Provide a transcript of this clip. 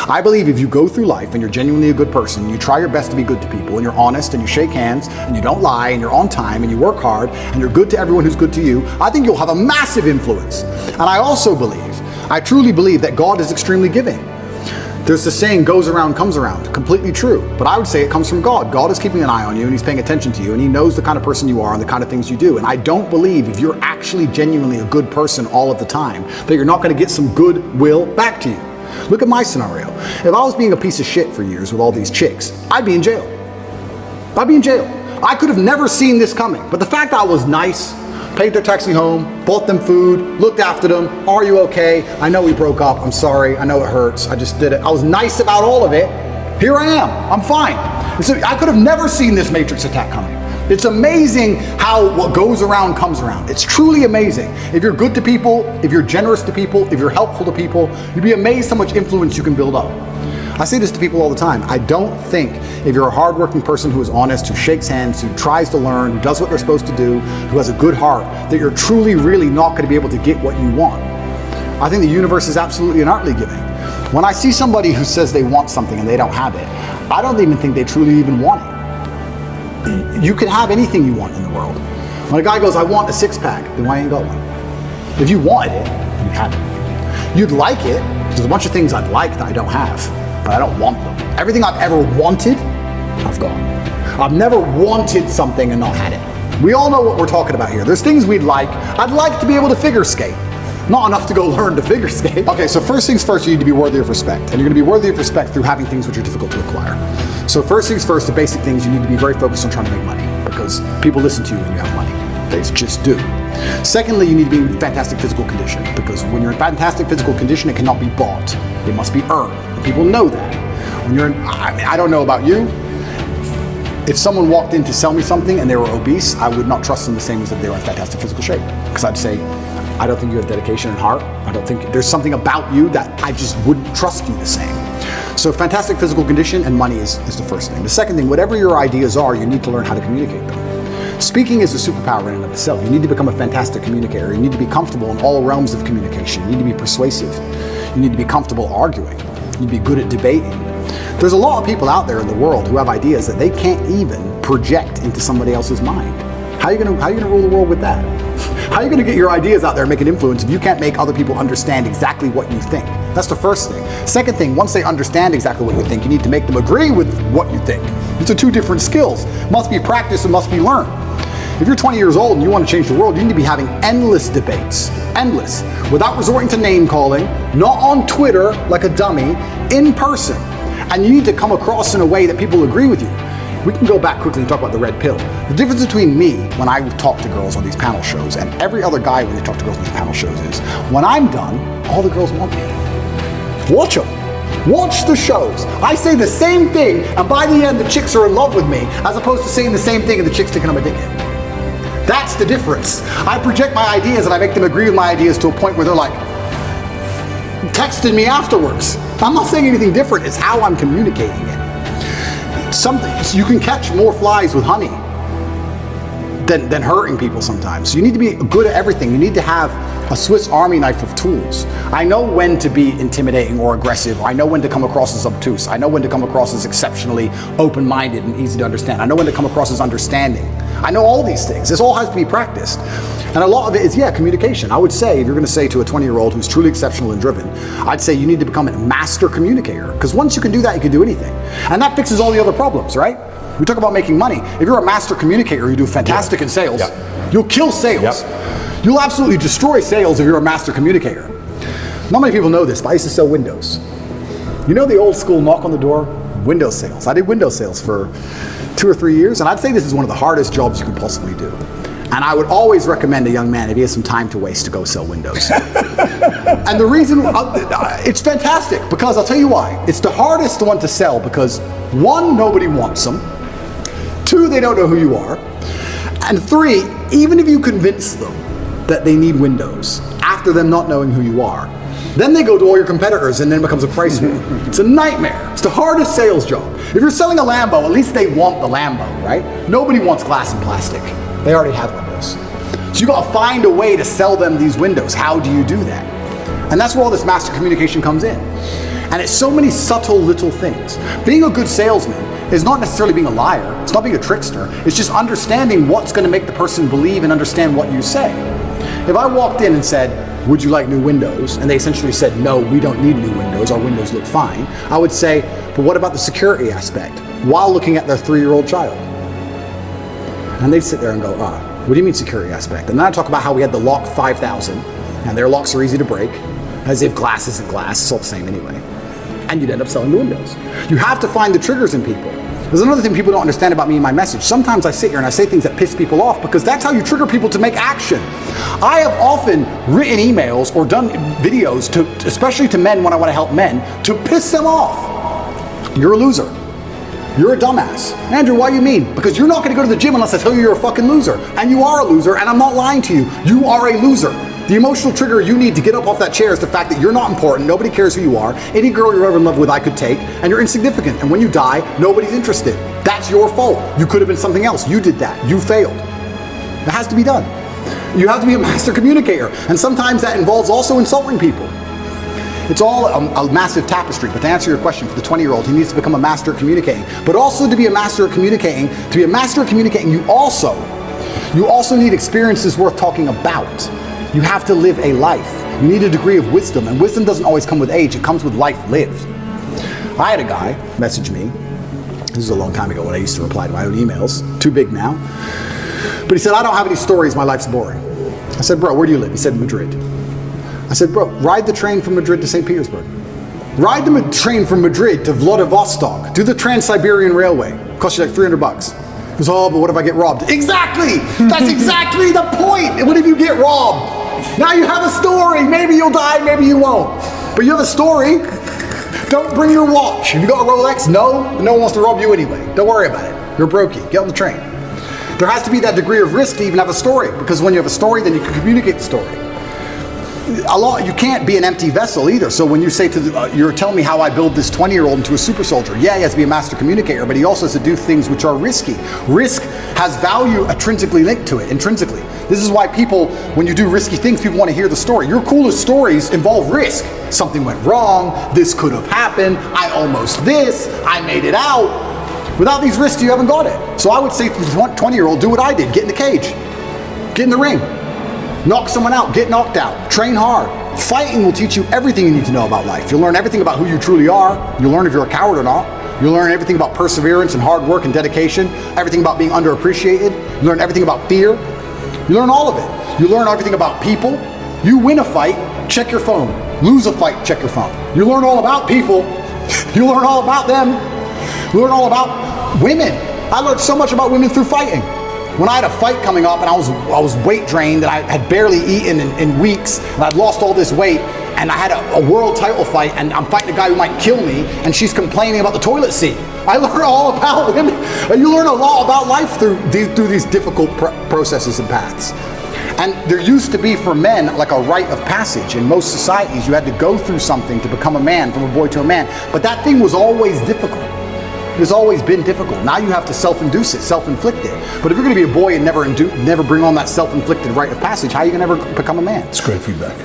I believe if you go through life and you're genuinely a good person, you try your best to be good to people, and you're honest, and you shake hands, and you don't lie, and you're on time, and you work hard, and you're good to everyone who's good to you, I think you'll have a massive influence. And I also believe, I truly believe that God is extremely giving. There's the saying, goes around, comes around. Completely true. But I would say it comes from God. God is keeping an eye on you, and he's paying attention to you, and he knows the kind of person you are and the kind of things you do. And I don't believe if you're actually genuinely a good person all of the time, that you're not going to get some goodwill back to you. Look at my scenario. If I was being a piece of shit for years with all these chicks, I'd be in jail. I'd be in jail. I could have never seen this coming. But the fact that I was nice, paid their taxi home, bought them food, looked after them. Are you okay? I know we broke up. I'm sorry. I know it hurts. I just did it. I was nice about all of it. Here I am. I'm fine. So I could have never seen this Matrix attack coming. It's amazing how what goes around comes around. It's truly amazing. If you're good to people, if you're generous to people, if you're helpful to people, you'd be amazed how much influence you can build up. I say this to people all the time. I don't think if you're a hardworking person who is honest, who shakes hands, who tries to learn, who does what they're supposed to do, who has a good heart, that you're truly, really not going to be able to get what you want. I think the universe is absolutely and utterly giving. When I see somebody who says they want something and they don't have it, I don't even think they truly even want it. You can have anything you want in the world. When a guy goes, I want a six-pack, then why ain't got one? If you wanted it, you'd have it. You'd like it. There's a bunch of things I'd like that I don't have. But I don't want them. Everything I've ever wanted, I've got. I've never wanted something and not had it. We all know what we're talking about here. There's things we'd like. I'd like to be able to figure skate. Not enough to go learn to figure skate. Okay, so first things first, you need to be worthy of respect. And you're gonna be worthy of respect through having things which are difficult to acquire. So first things first, the basic things, you need to be very focused on trying to make money, because people listen to you when you have money. They just do. Secondly, you need to be in fantastic physical condition, because when you're in fantastic physical condition, it cannot be bought. It must be earned. And people know that. When you're in, I don't know about you, if someone walked in to sell me something and they were obese, I would not trust them the same as if they were in fantastic physical shape. Because I'd say, I don't think you have dedication and heart. I don't think there's something about you that I just wouldn't trust you the same. So fantastic physical condition and money is the first thing. The second thing, whatever your ideas are, you need to learn how to communicate them. Speaking is a superpower in and of itself. You need to become a fantastic communicator. You need to be comfortable in all realms of communication. You need to be persuasive. You need to be comfortable arguing. You need to be good at debating. There's a lot of people out there in the world who have ideas that they can't even project into somebody else's mind. How are you gonna rule the world with that? How are you gonna get your ideas out there and make an influence if you can't make other people understand exactly what you think? That's the first thing. Second thing, once they understand exactly what you think, you need to make them agree with what you think. These are two different skills. Must be practiced and must be learned. If you're 20 years old and you want to change the world, you need to be having endless debates, endless, without resorting to name calling, not on Twitter like a dummy, in person. And you need to come across in a way that people agree with you. We can go back quickly and talk about the red pill. The difference between me when I talk to girls on these panel shows and every other guy when they talk to girls on these panel shows is, when I'm done, all the girls want me. Watch them. Watch the shows. I say the same thing, and by the end the chicks are in love with me, as opposed to saying the same thing and the chicks thinking I'm a dickhead. That's the difference. I project my ideas and I make them agree with my ideas to a point where they're like, texting me afterwards. I'm not saying anything different, it's how I'm communicating it. You can catch more flies with honey than hurting people sometimes. So you need to be good at everything. You need to have a Swiss Army knife of tools. I know when to be intimidating or aggressive. I know when to come across as obtuse. I know when to come across as exceptionally open-minded and easy to understand. I know when to come across as understanding. I know all these things. This all has to be practiced. And a lot of it is, communication. I would say, if you're gonna say to a 20-year-old who's truly exceptional and driven, I'd say you need to become a master communicator. Because once you can do that, you can do anything. And that fixes all the other problems, right? We talk about making money. If you're a master communicator, you do fantastic in sales. You'll kill sales. You'll absolutely destroy sales if you're a master communicator. Not many people know this, but I used to sell windows. You know the old school knock on the door? Window sales. I did window sales for 2 or 3 years, and I'd say this is one of the hardest jobs you can possibly do. And I would always recommend a young man, if he has some time to waste, to go sell windows. And the reason, it's fantastic, because I'll tell you why. It's the hardest one to sell because 1, nobody wants them. 2, they don't know who you are. And 3, even if you convince them that they need windows, after them not knowing who you are, then they go to all your competitors and then it becomes a price war. It's a nightmare. It's the hardest sales job. If you're selling a Lambo, at least they want the Lambo, right? Nobody wants glass and plastic. They already have windows. So you gotta find a way to sell them these windows. How do you do that? And that's where all this master communication comes in. And it's so many subtle little things. Being a good salesman is not necessarily being a liar. It's not being a trickster. It's just understanding what's going to make the person believe and understand what you say. If I walked in and said, would you like new windows? And they essentially said, no, we don't need new windows. Our windows look fine. I would say, but what about the security aspect? While looking at their 3-year-old child. And they'd sit there and go, what do you mean security aspect? And then I talk about how we had the lock 5000, and their locks are easy to break, as if glass isn't glass, it's all the same anyway. And you'd end up selling the windows. You have to find the triggers in people. There's another thing people don't understand about me and my message. Sometimes I sit here and I say things that piss people off because that's how you trigger people to make action. I have often written emails or done videos, especially to men when I want to help men, to piss them off. You're a loser. You're a dumbass. Andrew, why you mean? Because you're not going to go to the gym unless I tell you you're a fucking loser. And you are a loser, and I'm not lying to you. You are a loser. The emotional trigger you need to get up off that chair is the fact that you're not important, nobody cares who you are, any girl you're ever in love with I could take, and you're insignificant. And when you die, nobody's interested. That's your fault. You could have been something else. You did that. You failed. It has to be done. You have to be a master communicator. And sometimes that involves also insulting people. It's all a massive tapestry, but to answer your question, for the 20-year-old, he needs to become a master at communicating. But also to be a master at communicating, you also need experiences worth talking about. You have to live a life. You need a degree of wisdom, and wisdom doesn't always come with age, it comes with life lived. I had a guy message me, this is a long time ago when I used to reply to my own emails, too big now, but he said, I don't have any stories, my life's boring. I said, bro, where do you live? He said, Madrid. I said, bro, ride the train from Madrid to St. Petersburg. Ride the train from Madrid to Vladivostok. Do the Trans-Siberian Railway. Costs you like $300. He goes, oh, but what if I get robbed? Exactly! That's exactly the point! What if you get robbed? Now you have a story. Maybe you'll die, maybe you won't. But you have a story. Don't bring your watch. Have you got a Rolex? No one wants to rob you anyway. Don't worry about it. You're brokey. Get on the train. There has to be that degree of risk to even have a story, because when you have a story, then you can communicate the story. You can't be an empty vessel either. So when you say you're telling me how I build this 20-year-old into a super soldier, yeah, he has to be a master communicator, but he also has to do things which are risky. Risk has value intrinsically linked to it, intrinsically. This is why people, when you do risky things, people want to hear the story. Your coolest stories involve risk. Something went wrong, this could have happened, I almost this, I made it out. Without these risks, you haven't got it. So I would say to the 20-year-old, do what I did, get in the cage, get in the ring. Knock someone out, get knocked out, train hard. Fighting will teach you everything you need to know about life. You'll learn everything about who you truly are. You'll learn if you're a coward or not. You'll learn everything about perseverance and hard work and dedication, everything about being underappreciated. You learn everything about fear. You learn all of it. You learn everything about people. You win a fight, check your phone. Lose a fight, check your phone. You learn all about people. You learn all about them. You learn all about women. I learned so much about women through fighting. When I had a fight coming up and I was weight drained and I had barely eaten in weeks and I'd lost all this weight and I had a world title fight and I'm fighting a guy who might kill me and she's complaining about the toilet seat. I learned all about women. You learn a lot about life through these difficult processes and paths. And there used to be for men like a rite of passage. In most societies, you had to go through something to become a man, from a boy to a man. But that thing was always difficult. It's always been difficult. Now you have to self-induce it, self-inflict it. But if you're going to be a boy and never bring on that self-inflicted rite of passage, how are you going to ever become a man? It's great feedback.